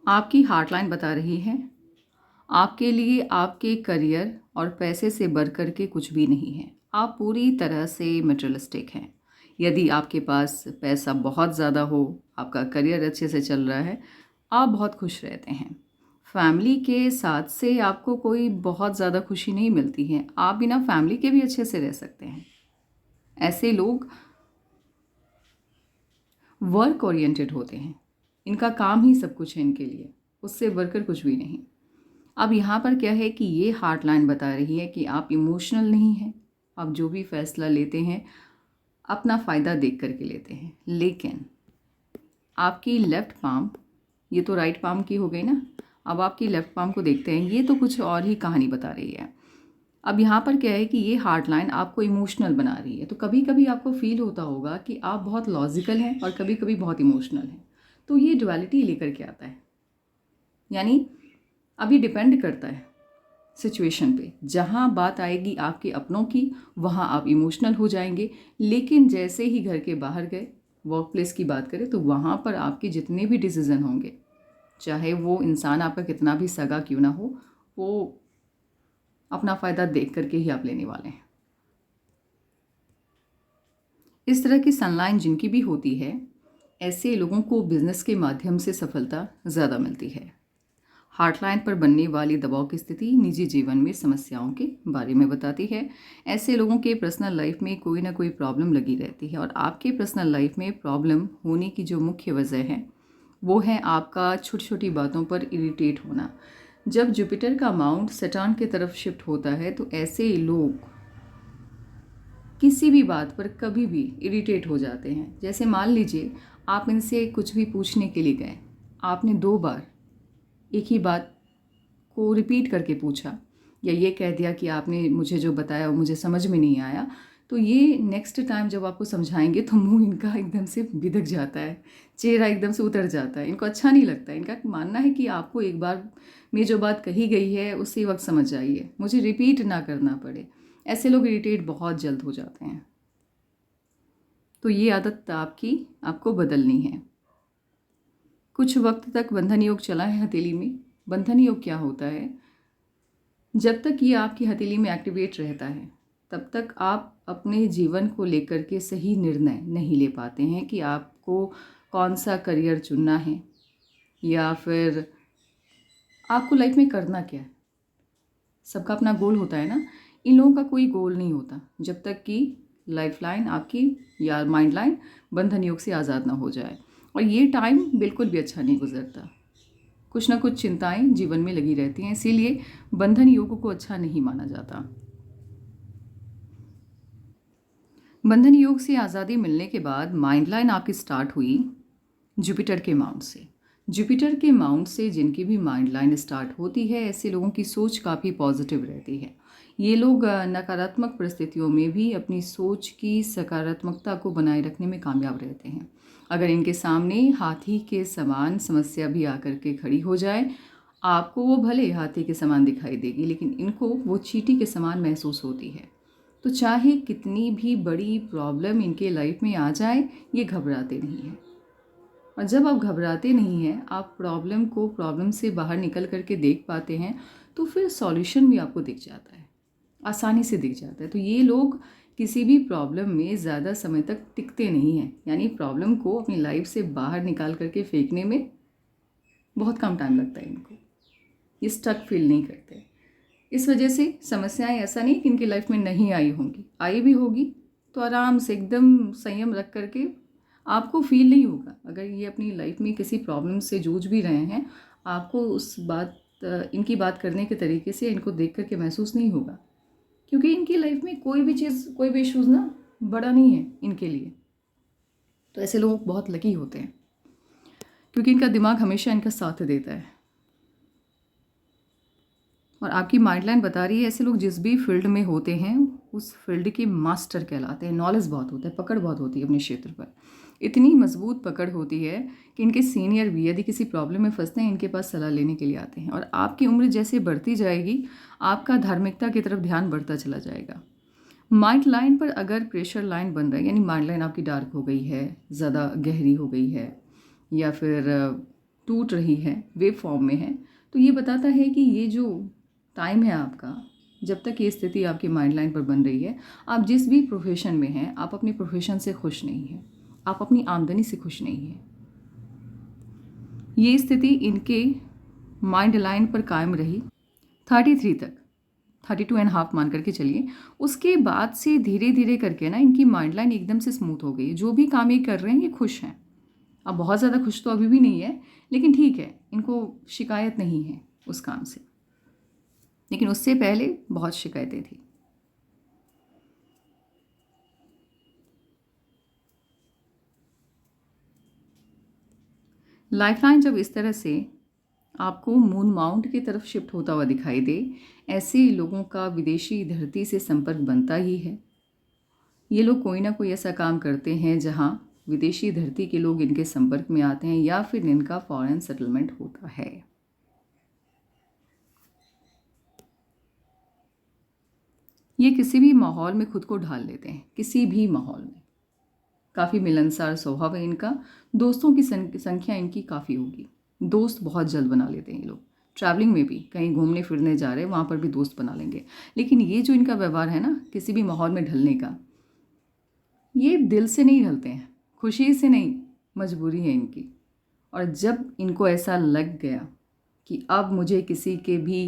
आपकी heart line बता रही है आपके लिए आपके करियर और पैसे से बढ़कर के कुछ भी नहीं है। आप पूरी तरह से मटेरियलिस्टिक हैं। यदि आपके पास पैसा बहुत ज़्यादा हो, आपका करियर अच्छे से चल रहा है, आप बहुत खुश रहते हैं। फैमिली के साथ से आपको कोई बहुत ज़्यादा खुशी नहीं मिलती है। आप बिना फैमिली के भी अच्छे से रह सकते हैं। ऐसे लोग वर्क ओरिएंटेड होते हैं। इनका काम ही सब कुछ है इनके लिए, उससे बढ़कर कुछ भी नहीं। अब यहाँ पर क्या है कि ये हार्ट लाइन बता रही है कि आप इमोशनल नहीं हैं। आप जो भी फैसला लेते हैं अपना फ़ायदा देख करके लेते हैं। लेकिन आपकी लेफ़्ट पाम, ये तो राइट पाम की हो गई ना, अब आपकी लेफ़्ट पाम को देखते हैं। ये तो कुछ और ही कहानी बता रही है। अब यहाँ पर क्या है कि ये हार्ट लाइन आपको इमोशनल बना रही है। तो कभी कभी आपको फील होता होगा कि आप बहुत लॉजिकल हैं और कभी कभी बहुत इमोशनल हैं। तो ये डुअलिटी लेकर के आता है। यानी अब ये डिपेंड करता है सिचुएशन पे। जहाँ बात आएगी आपके अपनों की, वहाँ आप इमोशनल हो जाएंगे। लेकिन जैसे ही घर के बाहर गए, वर्क प्लेस की बात करें, तो वहाँ पर आपके जितने भी डिसीज़न होंगे, चाहे वो इंसान आपका कितना भी सगा क्यों ना हो, वो अपना फ़ायदा देख करके ही आप लेने वाले हैं। इस तरह की सनलाइन जिनकी भी होती है, ऐसे लोगों को बिजनेस के माध्यम से सफलता ज़्यादा मिलती है। हार्टलाइन पर बनने वाली दबाव की स्थिति निजी जीवन में समस्याओं के बारे में बताती है। ऐसे लोगों के पर्सनल लाइफ में कोई ना कोई प्रॉब्लम लगी रहती है और आपके पर्सनल लाइफ में प्रॉब्लम होने की जो मुख्य वजह है वो है आपका छोटी छोटी बातों पर इरिटेट होना। जब जुपिटर का माउंट सैटर्न की तरफ शिफ्ट होता है तो ऐसे लोग किसी भी बात पर कभी भी इरिटेट हो जाते हैं। जैसे मान लीजिए आप इनसे कुछ भी पूछने के लिए गए, आपने 2 बार एक ही बात को रिपीट करके पूछा या ये कह दिया कि आपने मुझे जो बताया वो मुझे समझ में नहीं आया, तो ये नेक्स्ट टाइम जब आपको समझाएंगे तो मुंह इनका एकदम से बिदक जाता है, चेहरा एकदम से उतर जाता है। इनको अच्छा नहीं लगता है। इनका मानना है कि आपको एक बार में जो बात कही गई है उसी वक्त समझ जाइए, मुझे रिपीट ना करना पड़े। ऐसे लोग इरिटेट बहुत जल्द हो जाते हैं। तो ये आदत आपको बदलनी है। कुछ वक्त तक बंधन योग चला है हथेली में। बंधन योग क्या होता है? जब तक ये आपकी हथेली में एक्टिवेट रहता है तब तक आप अपने जीवन को लेकर के सही निर्णय नहीं ले पाते हैं कि आपको कौन सा करियर चुनना है या फिर आपको लाइफ में करना क्या है। सबका अपना गोल होता है ना। इन लोगों का कोई गोल नहीं होता जब तक कि लाइफ लाइन आपकी या माइंड लाइन बंधन योग से आज़ाद ना हो जाए। और ये टाइम बिल्कुल भी अच्छा नहीं गुजरता। कुछ ना कुछ चिंताएं जीवन में लगी रहती हैं, इसीलिए बंधन योग को अच्छा नहीं माना जाता। बंधन योग से आज़ादी मिलने के बाद माइंड लाइन आपकी स्टार्ट हुई जुपिटर के माउंट से। जुपिटर के माउंट से जिनकी भी माइंड लाइन स्टार्ट होती है, ऐसे लोगों की सोच काफ़ी पॉजिटिव रहती है। ये लोग नकारात्मक परिस्थितियों में भी अपनी सोच की सकारात्मकता को बनाए रखने में कामयाब रहते हैं। अगर इनके सामने हाथी के समान समस्या भी आकर के खड़ी हो जाए, आपको वो भले हाथी के समान दिखाई देगी, लेकिन इनको वो चींटी के समान महसूस होती है। तो चाहे कितनी भी बड़ी प्रॉब्लम इनके लाइफ में आ जाए, ये घबराते नहीं हैं। और जब आप घबराते नहीं हैं, आप प्रॉब्लम को प्रॉब्लम से बाहर निकल करके देख पाते हैं, तो फिर सॉल्यूशन भी आपको दिख जाता है, आसानी से दिख जाता है। तो ये लोग किसी भी प्रॉब्लम में ज़्यादा समय तक टिकते नहीं हैं। यानी प्रॉब्लम को अपनी लाइफ से बाहर निकाल करके फेंकने में बहुत कम टाइम लगता है इनको। ये स्टक फील नहीं करते। इस वजह से समस्याएं ऐसा नहीं कि इनकी लाइफ में नहीं आई होंगी, आई भी होगी तो आराम से एकदम संयम रख करके आपको फील नहीं होगा। अगर ये अपनी लाइफ में किसी प्रॉब्लम से जूझ भी रहे हैं, आपको इनकी बात करने के तरीके से इनको देख करके महसूस नहीं होगा, क्योंकि इनकी लाइफ में कोई भी चीज़, कोई भी इशूज़ ना बड़ा नहीं है इनके लिए। तो ऐसे लोग बहुत लकी होते हैं क्योंकि इनका दिमाग हमेशा इनका साथ देता है। और आपकी माइंड लाइन बता रही है ऐसे लोग जिस भी फील्ड में होते हैं उस फील्ड के मास्टर कहलाते हैं। नॉलेज बहुत होता है, पकड़ बहुत होती है अपने क्षेत्र पर। इतनी मजबूत पकड़ होती है कि इनके सीनियर भी यदि किसी प्रॉब्लम में फंसते हैं, इनके पास सलाह लेने के लिए आते हैं। और आपकी उम्र जैसे बढ़ती जाएगी, आपका धार्मिकता की तरफ ध्यान बढ़ता चला जाएगा। माइंड लाइन पर अगर प्रेशर लाइन बन रहा है, यानी माइंड लाइन आपकी डार्क हो गई है, ज़्यादा गहरी हो गई है, या फिर टूट रही है, वेव फॉर्म में है, तो ये बताता है कि ये जो टाइम है आपका, जब तक ये स्थिति आपकी माइंड लाइन पर बन रही है, आप जिस भी प्रोफेशन में हैं, आप अपनी प्रोफेशन से खुश नहीं हैं, आप अपनी आमदनी से खुश नहीं हैं। ये स्थिति इनके माइंड लाइन पर कायम रही 33 तक, 32.5 मान करके चलिए। उसके बाद से धीरे धीरे करके ना इनकी माइंड लाइन एकदम से स्मूथ हो गई। जो भी काम ये कर रहे हैं ये खुश हैं। अब बहुत ज़्यादा खुश तो अभी भी नहीं है, लेकिन ठीक है, इनको शिकायत नहीं है उस काम से, लेकिन उससे पहले बहुत शिकायतें थी। लाइफलाइन जब इस तरह से आपको मून माउंट की तरफ शिफ्ट होता हुआ दिखाई दे, ऐसे लोगों का विदेशी धरती से संपर्क बनता ही है। ये लोग कोई ना कोई ऐसा काम करते हैं जहाँ विदेशी धरती के लोग इनके संपर्क में आते हैं, या फिर इनका फॉरेन सेटलमेंट होता है। ये किसी भी माहौल में खुद को ढाल लेते हैं, किसी भी माहौल में। काफ़ी मिलनसार स्वभाव है इनका। दोस्तों की संख्या इनकी काफ़ी होगी। दोस्त बहुत जल्द बना लेते हैं ये लोग। ट्रैवलिंग में भी, कहीं घूमने फिरने जा रहे हैं वहाँ पर भी दोस्त बना लेंगे। लेकिन ये जो इनका व्यवहार है ना, किसी भी माहौल में ढलने का, ये दिल से नहीं ढलते हैं, खुशी से नहीं, मजबूरी है इनकी। और जब इनको ऐसा लग गया कि अब मुझे किसी के भी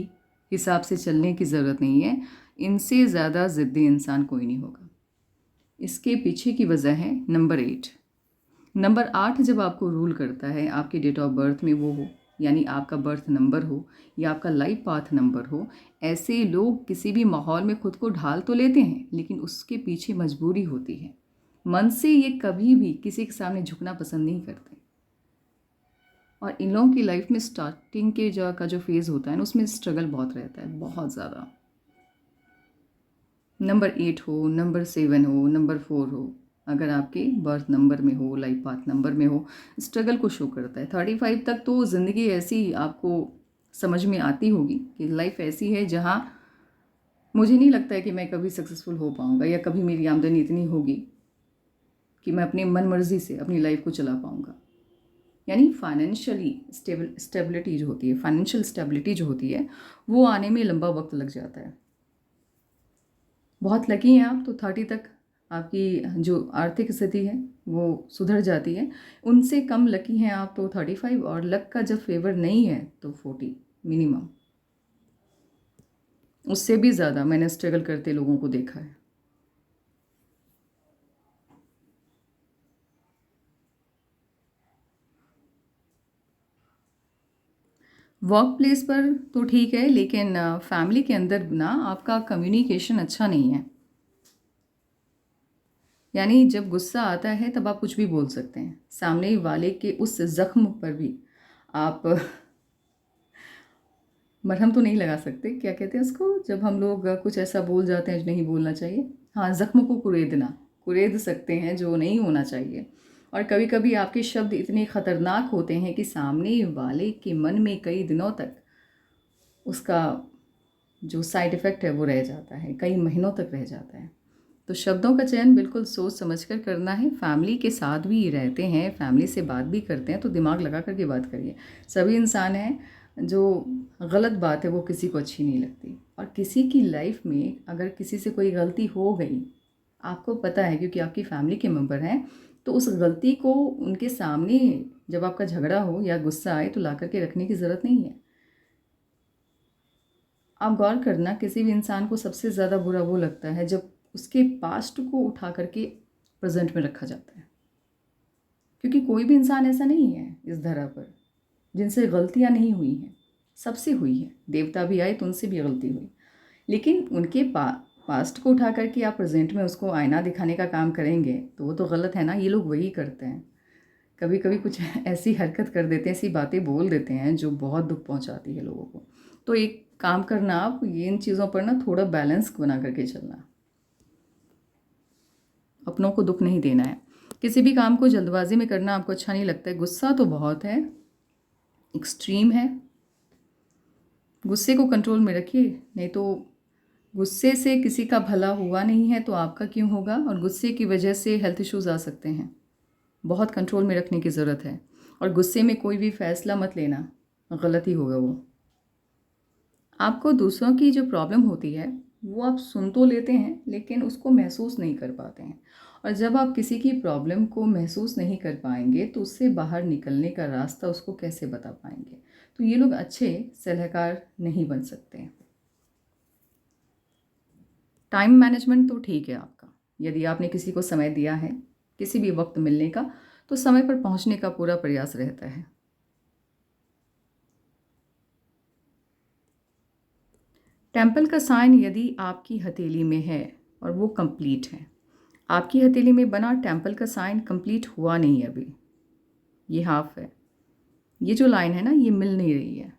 हिसाब से चलने की ज़रूरत नहीं है, इनसे ज़्यादा ज़िद्दी इंसान कोई नहीं होगा। इसके पीछे की वजह है नंबर 8। नंबर 8 जब आपको रूल करता है, आपके डेट ऑफ बर्थ में वो हो, यानी आपका बर्थ नंबर हो या आपका लाइफ पाथ नंबर हो, ऐसे लोग किसी भी माहौल में खुद को ढाल तो लेते हैं, लेकिन उसके पीछे मजबूरी होती है। मन से ये कभी भी किसी के सामने झुकना पसंद नहीं करते। और इन लोगों की लाइफ में स्टार्टिंग के जो फेज़ होता है ना, उसमें स्ट्रगल बहुत रहता है, बहुत ज़्यादा। नंबर 8 हो, नंबर 7 हो, नंबर 4 हो, अगर आपके बर्थ नंबर में हो, लाइफ पाथ नंबर में हो, स्ट्रगल को शो करता है। 35 तक तो ज़िंदगी ऐसी आपको समझ में आती होगी कि लाइफ ऐसी है जहाँ मुझे नहीं लगता है कि मैं कभी सक्सेसफुल हो पाऊँगा, या कभी मेरी आमदनी इतनी होगी कि मैं अपनी मन मर्जी से अपनी लाइफ को चला पाऊँगा। यानी फाइनेंशियली स्टेबिलिटी जो होती है, फाइनेंशियल स्टेबिलिटी जो होती है, वो आने में लंबा वक्त लग जाता है। बहुत लकी हैं आप तो 30 तक आपकी जो आर्थिक स्थिति है वो सुधर जाती है। उनसे कम लकी हैं आप तो 35, और लक का जब फेवर नहीं है तो 40 मिनिमम। उससे भी ज़्यादा मैंने स्ट्रगल करते लोगों को देखा है। वर्क प्लेस पर तो ठीक है, लेकिन फैमिली के अंदर ना आपका कम्युनिकेशन अच्छा नहीं है। यानी जब गुस्सा आता है तब आप कुछ भी बोल सकते हैं, सामने वाले के उस ज़ख्म पर भी आप मरहम तो नहीं लगा सकते, क्या कहते हैं उसको, जब हम लोग कुछ ऐसा बोल जाते हैं जो नहीं बोलना चाहिए। हाँ, ज़ख्म को कुरेद सकते हैं जो नहीं होना चाहिए। और कभी कभी आपके शब्द इतने ख़तरनाक होते हैं कि सामने वाले के मन में कई दिनों तक उसका जो साइड इफ़ेक्ट है वो रह जाता है, कई महीनों तक रह जाता है। तो शब्दों का चयन बिल्कुल सोच समझ कर करना है। फैमिली के साथ भी रहते हैं, फैमिली से बात भी करते हैं, तो दिमाग लगा करके बात करिए। सभी इंसान हैं, जो गलत बात है वो किसी को अच्छी नहीं लगती। और किसी की लाइफ में अगर किसी से कोई गलती हो गई, आपको पता है क्योंकि आपकी फैमिली के मेंबर हैं, तो उस गलती को उनके सामने जब आपका झगड़ा हो या गुस्सा आए तो ला करके रखने की ज़रूरत नहीं है। आप गौर करना, किसी भी इंसान को सबसे ज़्यादा बुरा वो लगता है जब उसके पास्ट को उठा करके प्रेजेंट में रखा जाता है। क्योंकि कोई भी इंसान ऐसा नहीं है इस धरा पर जिनसे गलतियां नहीं हुई हैं, सबसे हुई है। देवता भी आए तो उनसे भी गलती हुई, लेकिन उनके पास्ट को उठा करके आप प्रेजेंट में उसको आईना दिखाने का काम करेंगे तो वो तो गलत है ना। ये लोग वही करते हैं, कभी कभी कुछ ऐसी हरकत कर देते हैं, ऐसी बातें बोल देते हैं जो बहुत दुख पहुंचाती है लोगों को। तो एक काम करना, आप ये इन चीज़ों पर ना थोड़ा बैलेंस बना करके चलना। अपनों को दुख नहीं देना है। किसी भी काम को जल्दबाजी में करना आपको अच्छा नहीं लगता है। गुस्सा तो बहुत है, एक्सट्रीम है। गुस्से को कंट्रोल में रखिए, नहीं तो गुस्से से किसी का भला हुआ नहीं है तो आपका क्यों होगा। और गुस्से की वजह से हेल्थ इश्यूज़ आ सकते हैं, बहुत कंट्रोल में रखने की ज़रूरत है। और गुस्से में कोई भी फैसला मत लेना, गलत ही होगा वो। आपको दूसरों की जो प्रॉब्लम होती है वो आप सुन तो लेते हैं लेकिन उसको महसूस नहीं कर पाते हैं। और जब आप किसी की प्रॉब्लम को महसूस नहीं कर पाएंगे तो उससे बाहर निकलने का रास्ता उसको कैसे बता पाएंगे। तो ये लोग अच्छे सलाहकार नहीं बन सकते। टाइम मैनेजमेंट तो ठीक है आपका, यदि आपने किसी को समय दिया है किसी भी वक्त मिलने का तो समय पर पहुंचने का पूरा प्रयास रहता है। टेम्पल का साइन यदि आपकी हथेली में है और वो कंप्लीट है, आपकी हथेली में बना टेम्पल का साइन कंप्लीट हुआ नहीं है अभी, ये हाफ है, ये जो लाइन है ना ये मिल नहीं रही है।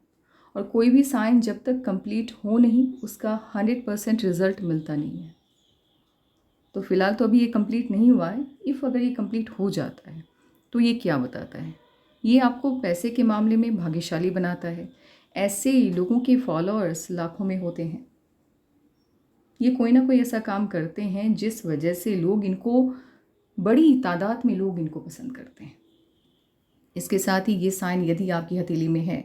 और कोई भी साइन जब तक कंप्लीट हो नहीं उसका 100% रिजल्ट मिलता नहीं है। तो फिलहाल तो अभी ये कंप्लीट नहीं हुआ है। इफ़ अगर ये कंप्लीट हो जाता है तो ये क्या बताता है, ये आपको पैसे के मामले में भाग्यशाली बनाता है। ऐसे लोगों के फॉलोअर्स लाखों में होते हैं। ये कोई ना कोई ऐसा काम करते हैं जिस वजह से लोग इनको, बड़ी तादाद में लोग इनको पसंद करते हैं। इसके साथ ही ये साइन यदि आपकी हथेली में है,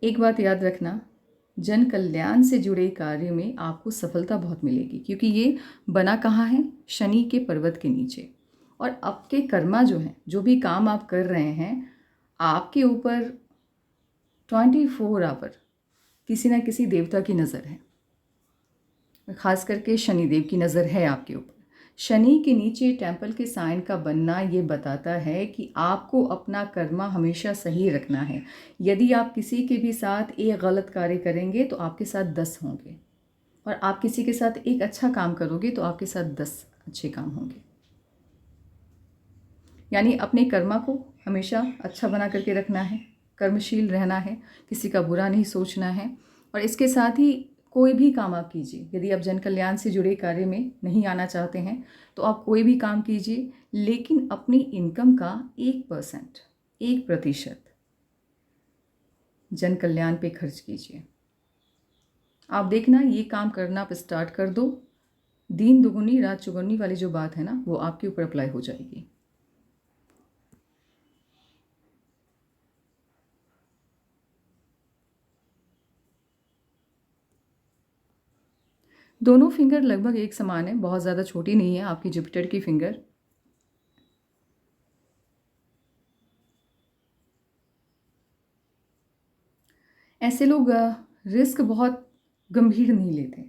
एक बात याद रखना, जन कल्याण से जुड़े कार्य में आपको सफलता बहुत मिलेगी, क्योंकि ये बना कहाँ है, शनि के पर्वत के नीचे। और आपके कर्मा जो हैं, जो भी काम आप कर रहे हैं, आपके ऊपर 24 आवर किसी ना किसी देवता की नज़र है। खास करके शनिदेव की नज़र है आपके ऊपर। शनि के नीचे टेम्पल के साइन का बनना ये बताता है कि आपको अपना कर्मा हमेशा सही रखना है। यदि आप किसी के भी साथ एक गलत कार्य करेंगे तो आपके साथ 10 होंगे, और आप किसी के साथ एक अच्छा काम करोगे तो आपके साथ 10 अच्छे काम होंगे। यानी अपने कर्मा को हमेशा अच्छा बना करके रखना है, कर्मशील रहना है, किसी का बुरा नहीं सोचना है। और इसके साथ ही कोई भी काम आप कीजिए, यदि आप जन कल्याण से जुड़े कार्य में नहीं आना चाहते हैं तो आप कोई भी काम कीजिए, लेकिन अपनी इनकम का 1%, 1% जन कल्याण पे खर्च कीजिए। आप देखना, ये काम करना आप स्टार्ट कर दो, दिन दुगुनी रात चौगुनी वाली जो बात है ना वो आपके ऊपर अप्लाई हो जाएगी। दोनों फिंगर लगभग एक समान है, बहुत ज़्यादा छोटी नहीं है आपकी जुपिटर की फिंगर। ऐसे लोग रिस्क बहुत गंभीर नहीं लेते।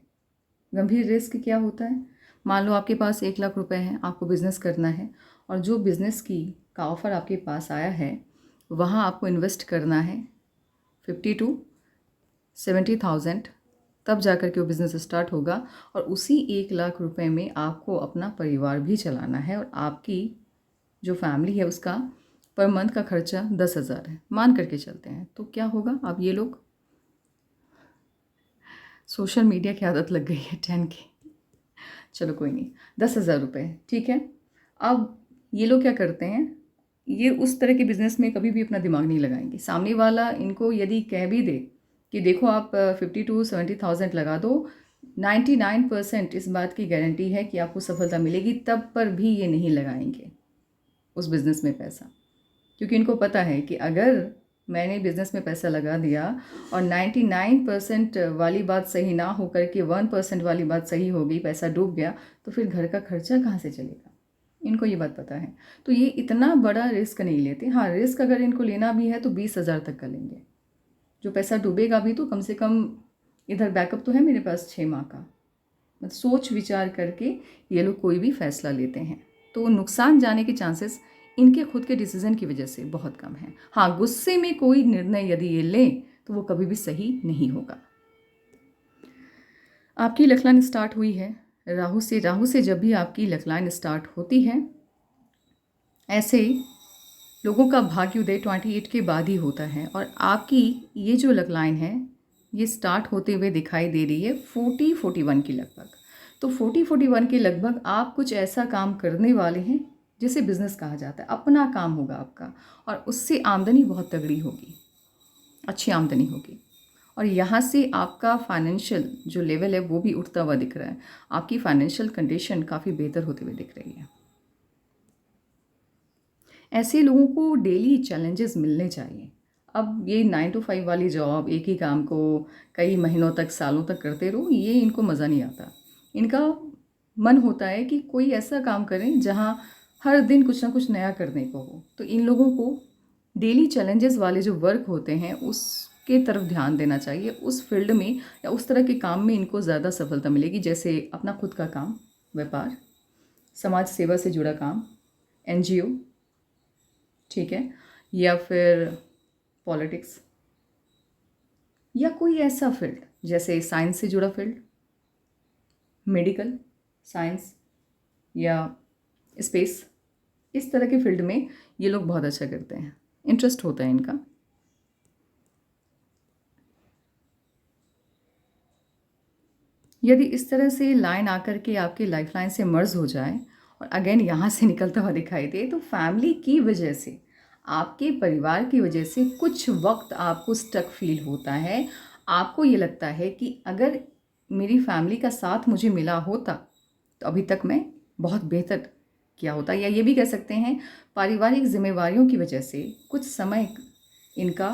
गंभीर रिस्क क्या होता है, मान लो आपके पास 1 लाख रुपए हैं, आपको बिज़नेस करना है, और जो बिज़नेस का ऑफ़र आपके पास आया है वहाँ आपको इन्वेस्ट करना है 50 to 70,000, तब जा कर के वो बिज़नेस स्टार्ट होगा। और उसी 1 लाख रुपए में आपको अपना परिवार भी चलाना है, और आपकी जो फैमिली है उसका पर मंथ का खर्चा 10,000 है, मान करके चलते हैं। तो क्या होगा, अब ये लोग, सोशल मीडिया की आदत लग गई है 10K, चलो कोई नहीं, 10,000 रुपये ठीक है। अब ये लोग क्या करते हैं, ये उस तरह के बिज़नेस में कभी भी अपना दिमाग नहीं लगाएंगे। सामने वाला इनको यदि कह भी दे कि देखो आप 50 to 70,000 लगा दो, 99% इस बात की गारंटी है कि आपको सफलता मिलेगी, तब पर भी ये नहीं लगाएंगे उस बिज़नेस में पैसा। क्योंकि इनको पता है कि अगर मैंने बिज़नेस में पैसा लगा दिया और 99% वाली बात सही ना हो करके 1% वाली बात सही हो गई, पैसा डूब गया, तो फिर घर का खर्चा कहाँ से चलेगा। इनको ये बात पता है, तो ये इतना बड़ा रिस्क नहीं लेते। हाँ, रिस्क अगर इनको लेना भी है तो 20,000 तक का लेंगे। जो पैसा डूबेगा भी तो कम से कम इधर बैकअप तो है मेरे पास 6 माह का। मतलब सोच विचार करके ये लोग कोई भी फैसला लेते हैं, तो नुकसान जाने के चांसेस इनके खुद के डिसीजन की वजह से बहुत कम है। हाँ, गुस्से में कोई निर्णय यदि ये लें तो वो कभी भी सही नहीं होगा। आपकी लकलाइन स्टार्ट हुई है राहु से। राहु से जब भी आपकी लकलाइन स्टार्ट होती है, ऐसे लोगों का भाग्योदय 28 के बाद ही होता है। और आपकी ये जो लकलाइन है ये स्टार्ट होते हुए दिखाई दे रही है 40-41 के लगभग। तो 40-41 के लगभग आप कुछ ऐसा काम करने वाले हैं जिसे बिज़नेस कहा जाता है, अपना काम होगा आपका, और उससे आमदनी बहुत तगड़ी होगी, अच्छी आमदनी होगी। और यहाँ से आपका फाइनेंशियल जो लेवल है वो भी उठता हुआ दिख रहा है, आपकी फाइनेंशियल कंडीशन काफ़ी बेहतर होते हुए दिख रही है। ऐसे लोगों को डेली चैलेंजेस मिलने चाहिए। अब ये 9 to 5 वाली जॉब, एक ही काम को कई महीनों तक, सालों तक करते रहो, ये इनको मज़ा नहीं आता। इनका मन होता है कि कोई ऐसा काम करें जहाँ हर दिन कुछ ना कुछ नया करने को हो। तो इन लोगों को डेली चैलेंजेस वाले जो वर्क होते हैं उसके तरफ ध्यान देना चाहिए। उस फील्ड में या उस तरह के काम में इनको ज़्यादा सफलता मिलेगी, जैसे अपना खुद का काम, व्यापार, समाज सेवा से जुड़ा काम, NGO, ठीक है, या फिर पॉलिटिक्स, या कोई ऐसा फील्ड जैसे साइंस से जुड़ा फील्ड, मेडिकल साइंस या स्पेस। इस तरह के फील्ड में ये लोग बहुत अच्छा करते हैं, इंटरेस्ट होता है इनका। यदि इस तरह से लाइन आकर के आपकी लाइफ लाइन से मर्ज हो जाए और अगेन यहाँ से निकलता हुआ दिखाई दे, तो फैमिली की वजह से, आपके परिवार की वजह से कुछ वक्त आपको स्टक फील होता है। आपको ये लगता है कि अगर मेरी फैमिली का साथ मुझे मिला होता तो अभी तक मैं बहुत बेहतर किया होता। या ये भी कह सकते हैं, पारिवारिक जिम्मेवारियों की वजह से कुछ समय इनका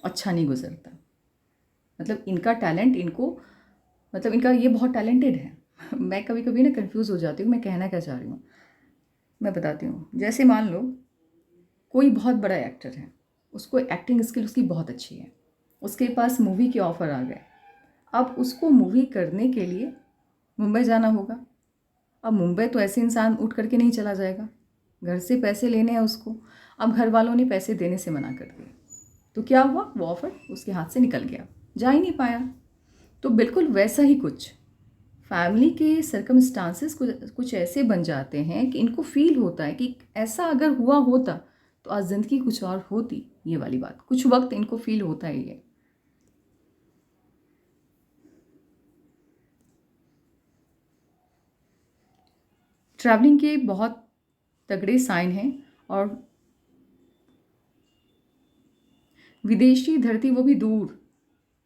अच्छा नहीं गुजरता। मतलब इनका टैलेंट इनको, मतलब इनका ये बहुत टैलेंटेड है। मैं कभी कभी ना कंफ्यूज हो जाती हूँ, मैं कहना क्या चाह रही हूँ, मैं बताती हूँ। जैसे मान लो कोई बहुत बड़ा एक्टर है, उसको एक्टिंग स्किल उसकी बहुत अच्छी है, उसके पास मूवी के ऑफ़र आ गए। अब उसको मूवी करने के लिए मुंबई जाना होगा। अब मुंबई तो ऐसे इंसान उठ करके नहीं चला जाएगा, घर से पैसे लेने हैं उसको। अब घर वालों ने पैसे देने से मना कर दिया, तो क्या हुआ, वो ऑफ़र उसके हाथ से निकल गया, जा ही नहीं पाया। तो बिल्कुल वैसा ही कुछ फैमिली के सर्कमस्टांसेस कुछ ऐसे बन जाते हैं कि इनको फील होता है कि ऐसा अगर हुआ होता तो आज ज़िंदगी कुछ और होती। ये वाली बात कुछ वक्त इनको फील होता है ये। ट्रैवलिंग के बहुत तगड़े साइन हैं, और विदेशी धरती, वो भी दूर,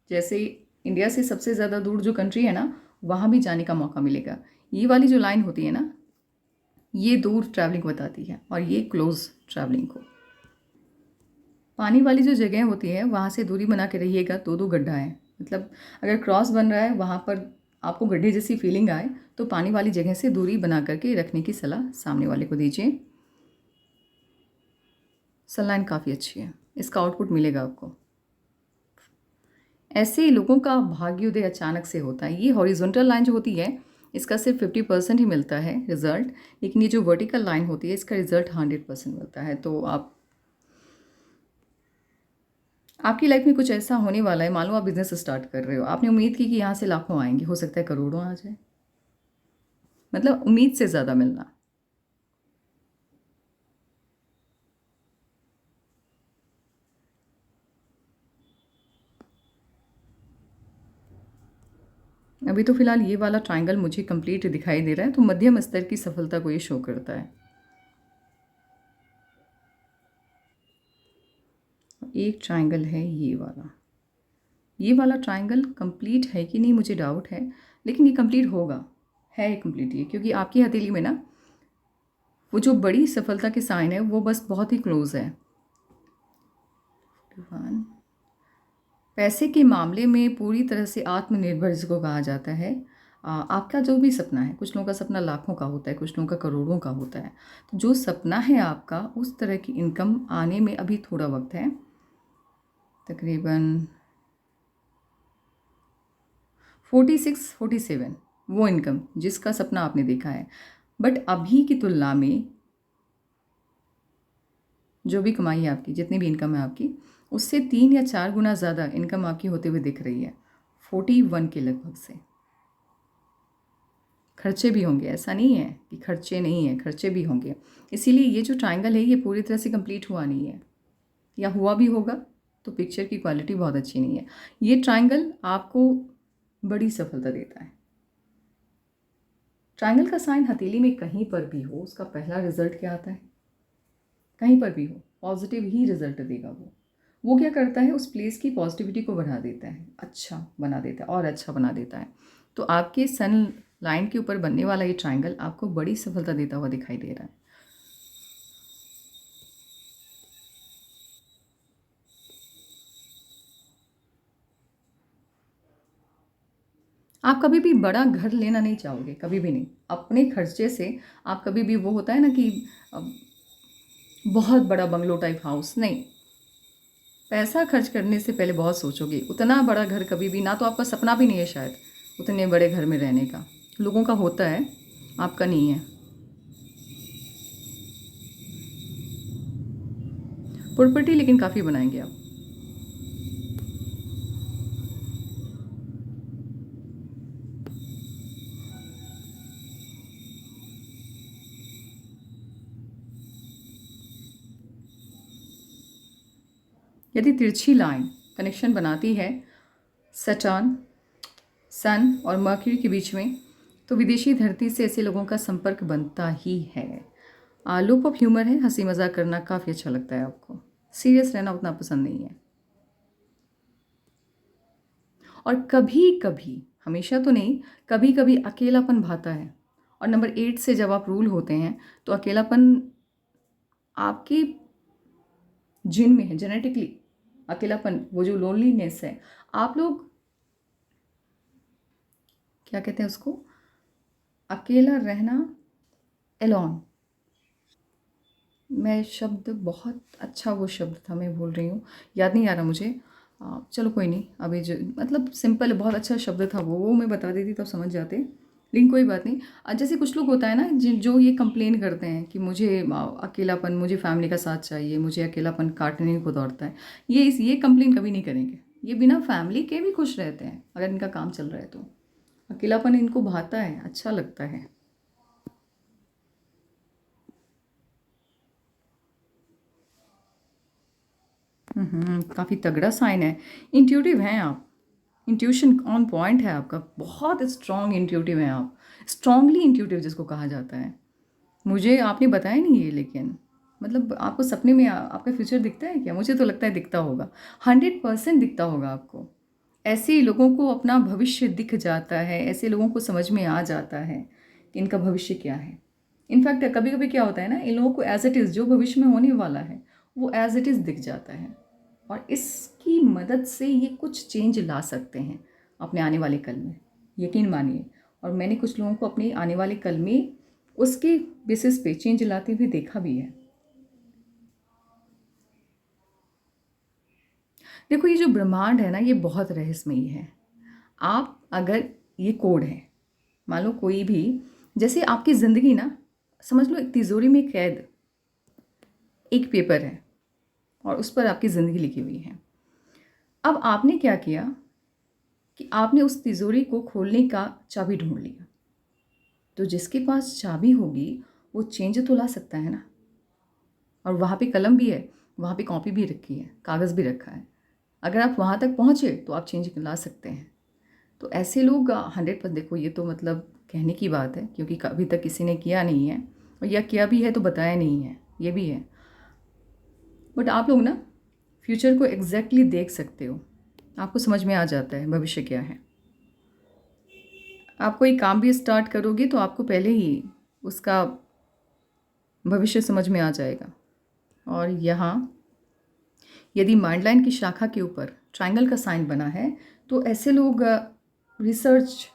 जैसे इंडिया से सबसे ज़्यादा दूर जो कंट्री है ना, वहाँ भी जाने का मौका मिलेगा। ये वाली जो लाइन होती है ना, ये दूर ट्रैवलिंग बताती है, और ये क्लोज ट्रैवलिंग को। पानी वाली जो जगह होती है वहाँ से दूरी बना के रहिएगा। दो दो गड्ढा है, मतलब अगर क्रॉस बन रहा है वहाँ पर आपको गड्ढे जैसी फीलिंग आए तो पानी वाली जगह से दूरी बना करके रखने की सलाह सामने वाले को दीजिए। सनलाइन काफ़ी अच्छी है, इसका आउटपुट मिलेगा आपको। ऐसे लोगों का भाग्योदय अचानक से होता है। ये हॉरिजॉन्टल लाइन जो होती है इसका सिर्फ 50% ही मिलता है रिजल्ट, लेकिन ये जो वर्टिकल लाइन होती है इसका रिजल्ट 100% मिलता है। तो आपकी लाइफ में कुछ ऐसा होने वाला है। मान लो आप बिजनेस स्टार्ट कर रहे हो, आपने उम्मीद की कि यहाँ से लाखों आएंगे, हो सकता है करोड़ों आ जाए, मतलब उम्मीद से ज़्यादा मिलना। अभी तो फिलहाल ये वाला ट्रायंगल मुझे कंप्लीट दिखाई दे रहा है, तो मध्यम स्तर की सफलता को ये शो करता है। एक ट्रायंगल है ये वाला ट्रायंगल कंप्लीट है कि नहीं मुझे डाउट है, लेकिन ये कंप्लीट होगा, है ये कंप्लीट, ये क्योंकि आपकी हथेली में ना वो जो बड़ी सफलता के साइन है वो बस बहुत ही क्लोज है। पैसे के मामले में पूरी तरह से आत्मनिर्भर जिसको कहा जाता है। आपका जो भी सपना है, कुछ लोगों का सपना लाखों का होता है, कुछ लोगों का करोड़ों का होता है। तो जो सपना है आपका, उस तरह की इनकम आने में अभी थोड़ा वक्त है, तकरीबन 46-47, वो इनकम जिसका सपना आपने देखा है। बट अभी की तुलना में जो भी कमाई है आपकी, जितनी भी इनकम है आपकी, उससे 3 या 4 गुना ज़्यादा इनकम आपकी होते हुए दिख रही है, 41 के लगभग से। खर्चे भी होंगे, ऐसा नहीं है कि खर्चे नहीं है, खर्चे भी होंगे। इसीलिए ये जो ट्रायंगल है ये पूरी तरह से कंप्लीट हुआ नहीं है, या हुआ भी होगा तो पिक्चर की क्वालिटी बहुत अच्छी नहीं है। ये ट्रायंगल आपको बड़ी सफलता देता है। ट्रायंगल का साइन हथेली में कहीं पर भी हो, उसका पहला रिजल्ट क्या आता है, कहीं पर भी हो पॉजिटिव ही रिजल्ट देगा। वो क्या करता है, उस प्लेस की पॉजिटिविटी को बढ़ा देता है, अच्छा बना देता है और अच्छा बना देता है। तो आपके सन लाइन के ऊपर बनने वाला ये ट्रायंगल आपको बड़ी सफलता देता हुआ दिखाई दे रहा है। आप कभी भी बड़ा घर लेना नहीं चाहोगे, कभी भी नहीं। अपने खर्चे से आप कभी भी, वो होता है ना कि अ, बहुत बड़ा बंगलो टाइप हाउस नहीं। पैसा खर्च करने से पहले बहुत सोचोगे। उतना बड़ा घर कभी भी ना, तो आपका सपना भी नहीं है शायद उतने बड़े घर में रहने का। लोगों का होता है, आपका नहीं है। प्रॉपर्टी लेकिन काफ़ी बनाएंगे आप। यदि तिरछी लाइन कनेक्शन बनाती है सैटर्न, सन और मर्क्यूरी के बीच में, तो विदेशी धरती से ऐसे लोगों का संपर्क बनता ही है। लूप ऑफ ह्यूमर है, हंसी मजाक करना काफ़ी अच्छा लगता है आपको। सीरियस रहना उतना पसंद नहीं है। और कभी कभी, हमेशा तो नहीं, कभी कभी अकेलापन भाता है। और नंबर 8 से जब आप रूल होते हैं तो अकेलापन आपके जिन में है, जेनेटिकली। अकेलापन, वो जो लोनलीनेस है, आप लोग क्या कहते हैं उसको, अकेला रहना, एलोन। मैं शब्द, बहुत अच्छा वो शब्द था, मैं भूल रही हूँ, याद नहीं आ रहा मुझे। चलो कोई नहीं, अभी जो मतलब सिंपल बहुत अच्छा शब्द था वो मैं बता देती तो समझ जाते, लेकिन कोई बात नहीं। जैसे कुछ लोग होता है ना जो ये कंप्लेन करते हैं कि मुझे अकेलापन, मुझे फैमिली का साथ चाहिए, मुझे अकेलापन काटने को दौड़ता है। ये कंप्लेन कभी नहीं करेंगे। ये बिना फैमिली के भी खुश रहते हैं अगर इनका काम चल रहा है तो। अकेलापन इनको भाता है, अच्छा लगता है। काफ़ी तगड़ा साइन है। इंट्यूटिव हैं आप। इंट्यूशन ऑन पॉइंट है आपका, बहुत स्ट्रॉन्ग इंट्यूटिव हैं आप। स्ट्रांगली इंट्यूटिव जिसको कहा जाता है। मुझे आपने बताया नहीं ये, लेकिन मतलब आपको सपने में आपका फ्यूचर दिखता है क्या? मुझे तो लगता है दिखता होगा। 100% दिखता होगा आपको। ऐसे लोगों को अपना भविष्य दिख जाता है, ऐसे लोगों को समझ में आ जाता है कि इनका भविष्य क्या है। इनफैक्ट कभी कभी क्या होता है ना, इन लोगों को एज इट इज़ जो भविष्य में होने वाला है वो एज इट इज़ दिख जाता है। और इसकी मदद से ये कुछ चेंज ला सकते हैं अपने आने वाले कल में, यकीन मानिए। और मैंने कुछ लोगों को अपने आने वाले कल में उसके बेसिस पे चेंज लाते हुए देखा भी है। देखो, ये जो ब्रह्मांड है ना, ये बहुत रहस्यमयी है। आप अगर, ये कोड है, मान लो कोई भी, जैसे आपकी ज़िंदगी ना, समझ लो एक तिजोरी में कैद एक पेपर है और उस पर आपकी ज़िंदगी लिखी हुई है। अब आपने क्या किया कि आपने उस तिजोरी को खोलने का चाबी ढूंढ लिया। तो जिसके पास चाबी होगी वो चेंज तो ला सकता है ना। और वहाँ पे कलम भी है, वहाँ पे कॉपी भी रखी है, कागज़ भी रखा है। अगर आप वहाँ तक पहुँचे तो आप चेंज ला सकते हैं। तो ऐसे लोग 100%, देखो ये तो मतलब कहने की बात है क्योंकि अभी तक किसी ने किया नहीं है, और या किया भी है तो बताया नहीं है, ये भी है। बट आप लोग ना फ्यूचर को एग्जैक्टली देख सकते हो, आपको समझ में आ जाता है भविष्य क्या है। आप कोई काम भी स्टार्ट करोगे तो आपको पहले ही उसका भविष्य समझ में आ जाएगा। और यहाँ यदि माइंड लाइन की शाखा के ऊपर ट्रायंगल का साइन बना है तो ऐसे लोग रिसर्च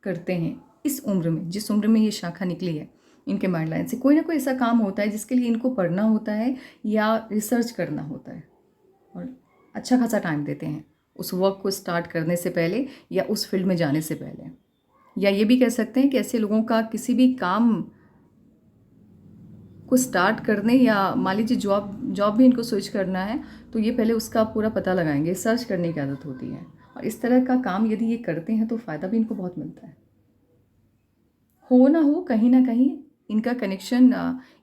करते हैं। इस उम्र में, जिस उम्र में ये शाखा निकली है, इनके माइंड लाइन से कोई ना कोई ऐसा काम होता है जिसके लिए इनको पढ़ना होता है या रिसर्च करना होता है, और अच्छा खासा टाइम देते हैं उस वर्क को स्टार्ट करने से पहले या उस फील्ड में जाने से पहले। या ये भी कह सकते हैं कि ऐसे लोगों का किसी भी काम को स्टार्ट करने, या मान लीजिए जॉब जॉब भी इनको स्विच करना है, तो ये पहले उसका पूरा पता लगाएंगे, सर्च करने की आदत होती है। और इस तरह का काम यदि ये करते हैं तो फ़ायदा भी इनको बहुत मिलता है। हो ना हो, कहीं ना कहीं इनका कनेक्शन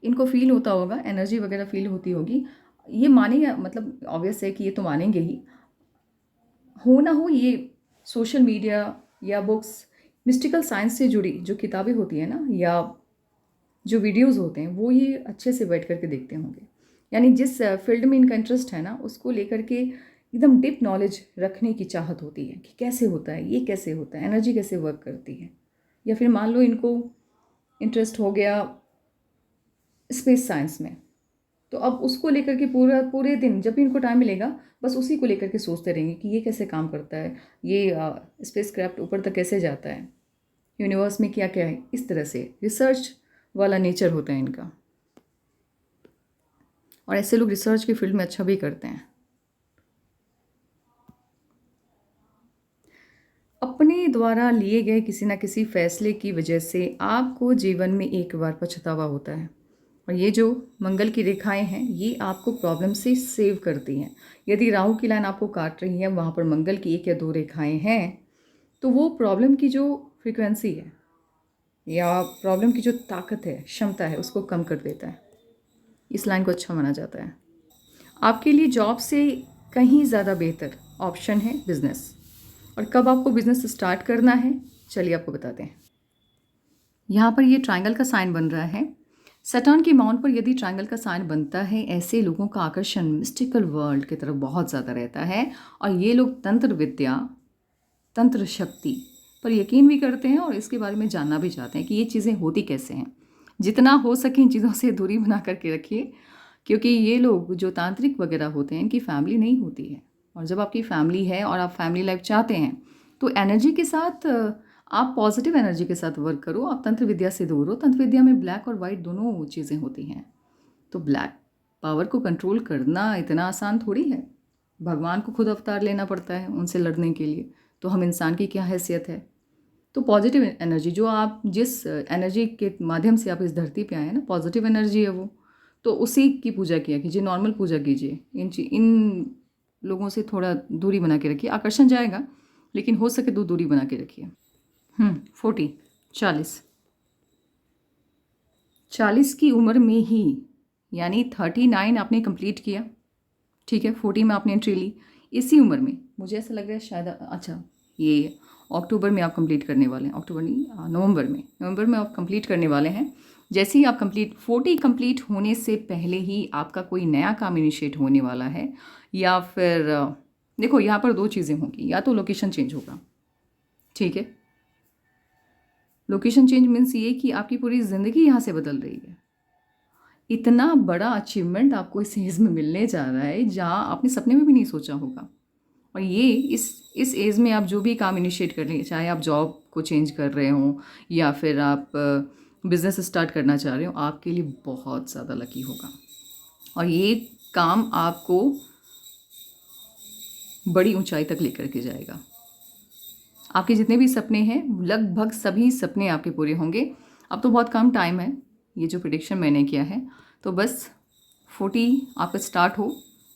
इनको फील होता होगा, एनर्जी वगैरह फील होती होगी। ये माने, मतलब ऑब्वियस है कि ये तो मानेंगे ही। हो ना हो, ये सोशल मीडिया या बुक्स, मिस्टिकल साइंस से जुड़ी जो किताबें होती हैं ना, या जो वीडियोस होते हैं, वो ये अच्छे से बैठ करके देखते होंगे। यानी जिस फील्ड में इनका इंटरेस्ट है ना, उसको लेकर के एकदम डीप नॉलेज रखने की चाहत होती है कि कैसे होता है, ये कैसे होता है, एनर्जी कैसे वर्क करती है। या फिर मान लो इनको इंटरेस्ट हो गया स्पेस साइंस में, तो अब उसको लेकर के पूरे दिन जब भी इनको टाइम मिलेगा बस उसी को लेकर के सोचते रहेंगे कि ये कैसे काम करता है, ये स्पेस क्राफ्ट ऊपर तक कैसे जाता है, यूनिवर्स में क्या क्या है। इस तरह से रिसर्च वाला नेचर होता है इनका, और ऐसे लोग रिसर्च की फील्ड में अच्छा भी करते हैं। अपने द्वारा लिए गए किसी ना किसी फैसले की वजह से आपको जीवन में एक बार पछतावा होता है, और ये जो मंगल की रेखाएं हैं ये आपको प्रॉब्लम से सेव करती हैं। यदि राहु की लाइन आपको काट रही है, वहाँ पर मंगल की 1 या 2 रेखाएं हैं, तो वो प्रॉब्लम की जो फ्रिक्वेंसी है या प्रॉब्लम की जो ताकत है, क्षमता है, उसको कम कर देता है। इस लाइन को अच्छा माना जाता है। आपके लिए जॉब से कहीं ज़्यादा बेहतर ऑप्शन है बिजनेस। और कब आपको बिजनेस स्टार्ट करना है, चलिए आपको बताते हैं। यहाँ पर ये ट्रायंगल का साइन बन रहा है। सैटर्न की माउंट पर यदि ट्रायंगल का साइन बनता है, ऐसे लोगों का आकर्षण मिस्टिकल वर्ल्ड की तरफ बहुत ज़्यादा रहता है, और ये लोग तंत्र विद्या, तंत्र शक्ति पर यकीन भी करते हैं और इसके बारे में जानना भी चाहते हैं कि ये चीज़ें होती कैसे हैं। जितना हो सके इन चीज़ों से दूरी बना करके रखिए, क्योंकि ये लोग जो तांत्रिक वगैरह होते हैं इनकी फैमिली नहीं होती है। और जब आपकी फैमिली है और आप फैमिली लाइफ चाहते हैं, तो एनर्जी के साथ आप पॉजिटिव एनर्जी के साथ वर्क करो। आप तंत्र विद्या से दूर हो। तंत्र विद्या में ब्लैक और वाइट दोनों चीज़ें होती हैं। तो ब्लैक पावर को कंट्रोल करना इतना आसान थोड़ी है। भगवान को खुद अवतार लेना पड़ता है उनसे लड़ने के लिए, तो हम इंसान की क्या हैसियत है। तो पॉजिटिव एनर्जी, जो आप जिस एनर्जी के माध्यम से आप इस धरती पे आए हैं ना, पॉजिटिव एनर्जी है वो, तो उसी की पूजा किया कीजिए, नॉर्मल पूजा कीजिए। इन लोगों से थोड़ा दूरी बना के रखिए। आकर्षण जाएगा, लेकिन हो सके तो दूरी बना के रखिए। 40 की उम्र में ही, यानी 39 आपने कंप्लीट किया, ठीक है, 40 में आपने एंट्री ली। इसी उम्र में मुझे ऐसा लग रहा है शायद, अच्छा ये अक्टूबर में आप कंप्लीट करने वाले हैं, अक्टूबर नहीं, नवंबर में आप कंप्लीट करने वाले हैं। जैसे ही आप 40 कंप्लीट होने से पहले ही आपका कोई नया काम इनिशिएट होने वाला है, या फिर देखो यहाँ पर 2 चीज़ें होंगी। या तो लोकेशन चेंज होगा, ठीक है, लोकेशन चेंज मीन्स ये कि आपकी पूरी ज़िंदगी यहाँ से बदल रही है। इतना बड़ा अचीवमेंट आपको इस एज में मिलने जा रहा है जहाँ आपने सपने में भी नहीं सोचा होगा। और ये इस एज में आप जो भी काम इनिशिएट कर रहे हैं, चाहे आप जॉब को चेंज कर रहे हों या फिर आप बिज़नेस स्टार्ट करना चाह रहे हो, आपके लिए बहुत ज़्यादा लकी होगा। और ये काम आपको बड़ी ऊंचाई तक लेकर के जाएगा। आपके जितने भी सपने हैं, लगभग सभी सपने आपके पूरे होंगे। अब तो बहुत कम टाइम है, ये जो प्रेडिक्शन मैंने किया है, तो बस 40 आपका स्टार्ट हो,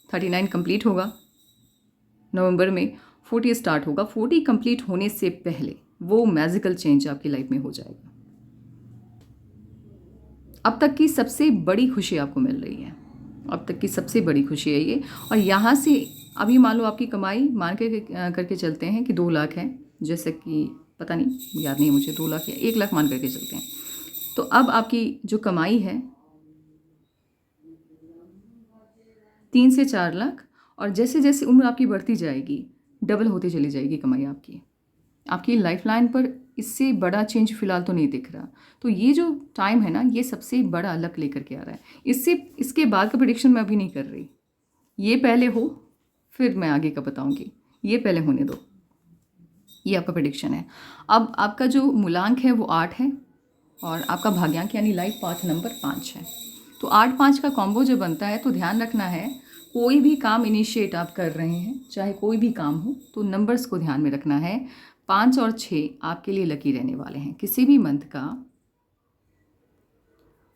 39 कंप्लीट होगा नवंबर में, 40 स्टार्ट होगा। 40 कंप्लीट होने से पहले वो मैजिकल चेंज आपकी लाइफ में हो जाएगा। अब तक की सबसे बड़ी खुशी आपको मिल रही है, अब तक की सबसे बड़ी खुशी है ये। और यहाँ से अभी मान लो आपकी कमाई मान के करके चलते हैं कि 2 लाख है, जैसे कि पता नहीं, याद नहीं मुझे, 2 लाख या 1 लाख मान करके चलते हैं। तो अब आपकी जो कमाई है 3 से 4 लाख, और जैसे जैसे उम्र आपकी बढ़ती जाएगी डबल होती चली जाएगी कमाई आपकी लाइफ लाइन पर। इससे बड़ा चेंज फिलहाल तो नहीं दिख रहा। तो ये जो टाइम है ना, ये सबसे बड़ा लक लेकर के आ रहा है। इसके बाद का प्रेडिक्शन मैं अभी नहीं कर रही, ये पहले हो फिर मैं आगे का बताऊंगी, ये पहले होने दो। ये आपका प्रेडिक्शन है। अब आपका जो मूलांक है वो 8 है, और आपका भाग्यांक यानी लाइफ पाथ नंबर 5 है। तो 8-5 का कॉम्बो जो बनता है, तो ध्यान रखना है, कोई भी काम इनिशिएट आप कर रहे हैं, चाहे कोई भी काम हो, तो नंबर्स को ध्यान में रखना है। 5 और 6 आपके लिए लकी रहने वाले हैं। किसी भी मंथ का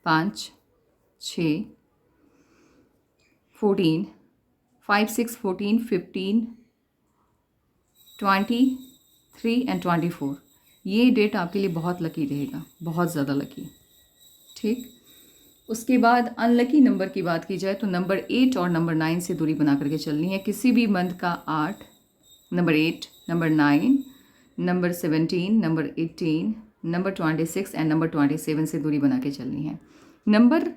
5, 6, 14, 5, 6, 14, 15, 23 एंड 24, ये डेट आपके लिए बहुत लकी रहेगा, बहुत ज़्यादा लकी, ठीक। उसके बाद अनलकी नंबर की बात की जाए तो नंबर 8 और नंबर 9 से दूरी बना करके चलनी है। किसी भी मंथ का 8, number 8, number 9, number 17, number 18, number 26 and number 27 से दूरी बना के चलनी है। नंबर,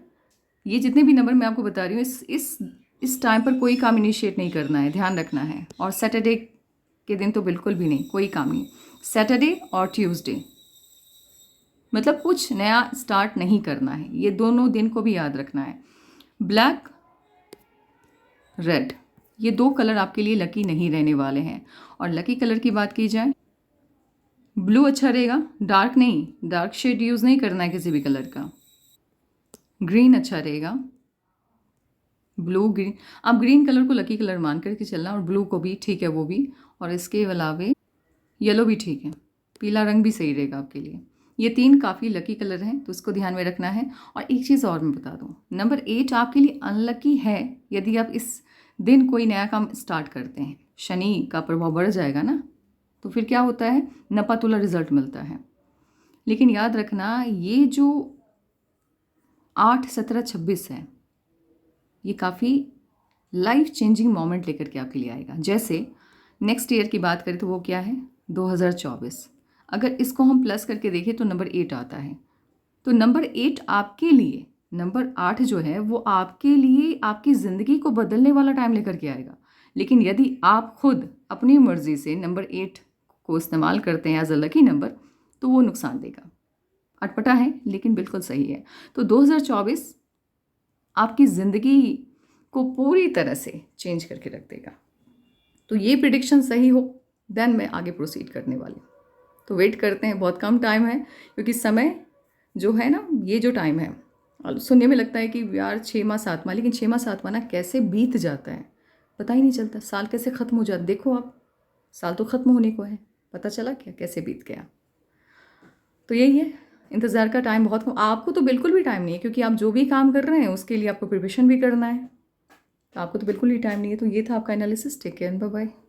ये जितने भी नंबर मैं आपको बता रही हूँ, इस टाइम पर कोई काम इनिशिएट नहीं करना है, ध्यान रखना है। और सैटरडे के दिन तो बिल्कुल भी नहीं, कोई काम नहीं। सैटरडे और ट्यूसडे, मतलब कुछ नया स्टार्ट नहीं करना है। ये दोनों दिन को भी याद रखना है। Black red. ये 2 कलर आपके लिए लकी नहीं रहने वाले हैं। और लकी कलर की बात की जाए, ब्लू अच्छा रहेगा, डार्क नहीं, डार्क शेड यूज़ नहीं करना है किसी भी कलर का। ग्रीन अच्छा रहेगा, ब्लू ग्रीन, आप ग्रीन कलर को लकी कलर मान करके चलना, और ब्लू को भी ठीक है वो भी। और इसके अलावे येलो भी ठीक है, पीला रंग भी सही रहेगा आपके लिए। ये 3 काफ़ी लकी कलर हैं, तो इसको ध्यान में रखना है। और एक चीज़ और मैं बता दूँ, नंबर 8 आपके लिए अनलकी है यदि आप इस दिन कोई नया काम स्टार्ट करते हैं। शनि का प्रभाव बढ़ जाएगा ना, तो फिर क्या होता है, नपातुला रिजल्ट मिलता है। लेकिन याद रखना, ये जो 8, 17, 26 है, ये काफ़ी लाइफ चेंजिंग मोमेंट लेकर के आपके लिए आएगा। जैसे नेक्स्ट ईयर की बात करें तो वो क्या है, 2024। अगर इसको हम प्लस करके देखें तो नंबर 8 आता है। तो नंबर 8 आपके लिए, नंबर 8 जो है वो आपके लिए आपकी ज़िंदगी को बदलने वाला टाइम लेकर के आएगा। लेकिन यदि आप खुद अपनी मर्ज़ी से नंबर 8 को इस्तेमाल करते हैं एज अ लकी नंबर, तो वो नुकसान देगा। अटपटा है लेकिन बिल्कुल सही है। तो 2024 आपकी ज़िंदगी को पूरी तरह से चेंज करके रख देगा। तो ये प्रिडिक्शन सही हो, देन मैं आगे प्रोसीड करने वाली हूँ। तो वेट करते हैं, बहुत कम टाइम है, क्योंकि समय जो है ना, ये जो टाइम है, और सुनने में लगता है कि यार 6 माह 7 माह, लेकिन 6 माह 7 माह ना कैसे बीत जाता है पता ही नहीं चलता। साल कैसे ख़त्म हो जाता, देखो आप, साल तो ख़त्म होने को है, पता चला क्या कैसे बीत गया। तो यही है, इंतज़ार का टाइम बहुत कम। आपको तो बिल्कुल भी टाइम नहीं है, क्योंकि आप जो भी काम कर रहे हैं उसके लिए आपको प्रिपरेशन भी करना है, तो आपको तो बिल्कुल ही टाइम नहीं है। तो ये था आपका analysis. Take care, bye bye.